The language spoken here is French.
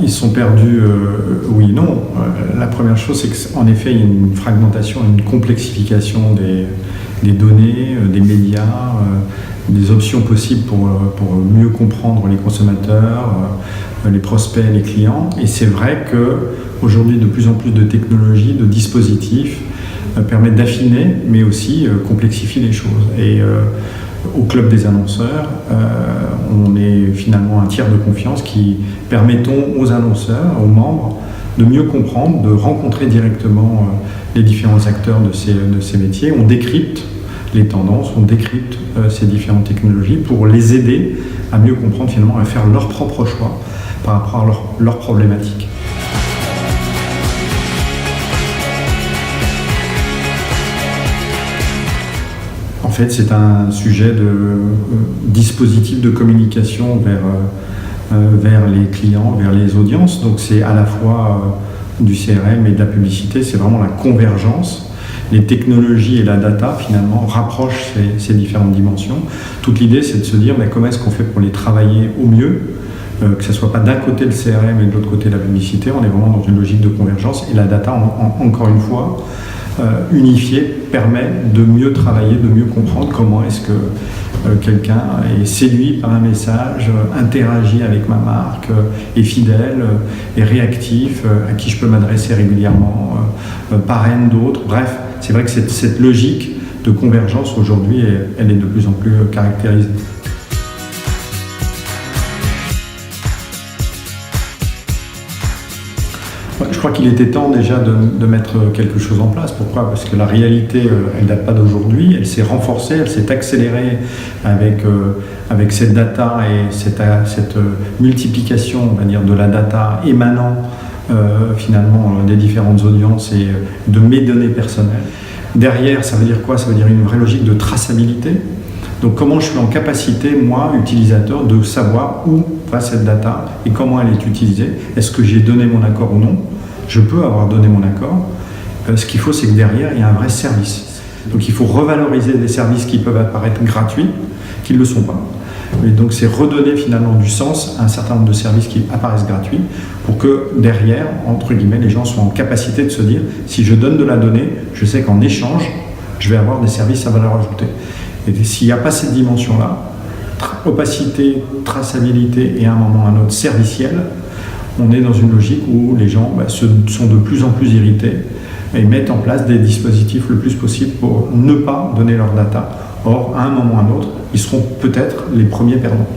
ils sont perdus, oui et non. La première chose, c'est qu'en effet, il y a une fragmentation, une complexification des données, des médias, des options possibles pour mieux comprendre les consommateurs, les prospects, les clients. Et c'est vrai qu'aujourd'hui, de plus en plus de technologies, de dispositifs permettent d'affiner, mais aussi complexifier les choses. Et au club des annonceurs, on est finalement un tiers de confiance qui permettons aux annonceurs, aux membres, de mieux comprendre, de rencontrer directement les différents acteurs de ces métiers. On décrypte les tendances, on décrypte ces différentes technologies pour les aider à mieux comprendre finalement, à faire leur propre choix par rapport à leurs problématiques. En fait, c'est un sujet de dispositif de communication vers les clients, vers les audiences. Donc c'est à la fois du CRM et de la publicité, c'est vraiment la convergence. Les technologies et la data, finalement, rapprochent ces différentes dimensions. Toute l'idée, c'est de se dire mais comment est-ce qu'on fait pour les travailler au mieux, que ce ne soit pas d'un côté le CRM et de l'autre côté la publicité. On est vraiment dans une logique de convergence. Et la data, encore une fois, unifiée, permet de mieux travailler, de mieux comprendre comment est-ce que quelqu'un est séduit par un message, interagit avec ma marque, est fidèle, est réactif, à qui je peux m'adresser régulièrement, parraine d'autres. Bref, c'est vrai que cette logique de convergence aujourd'hui, elle est de plus en plus caractérisée. Je crois qu'il était temps déjà de mettre quelque chose en place. Pourquoi ? Parce que la réalité, elle ne date pas d'aujourd'hui, elle s'est renforcée, elle s'est accélérée avec cette data et cette multiplication, on va dire, de la data émanant finalement des différentes audiences et de mes données personnelles. Derrière, ça veut dire quoi ? Ça veut dire une vraie logique de traçabilité. Donc comment je suis en capacité, moi, utilisateur, de savoir où va cette data et comment elle est utilisée. Est-ce que j'ai donné mon accord ou non ? Je peux avoir donné mon accord. Ce qu'il faut, c'est que derrière, il y a un vrai service. Donc il faut revaloriser des services qui peuvent apparaître gratuits, qui ne le sont pas. Et donc c'est redonner finalement du sens à un certain nombre de services qui apparaissent gratuits pour que derrière, entre guillemets, les gens soient en capacité de se dire si je donne de la donnée, je sais qu'en échange, je vais avoir des services à valeur ajoutée. Et s'il n'y a pas cette dimension-là, opacité, traçabilité et à un moment ou à un autre serviciel, on est dans une logique où les gens sont de plus en plus irrités et mettent en place des dispositifs le plus possible pour ne pas donner leur data. Or, à un moment ou à un autre, ils seront peut-être les premiers perdants.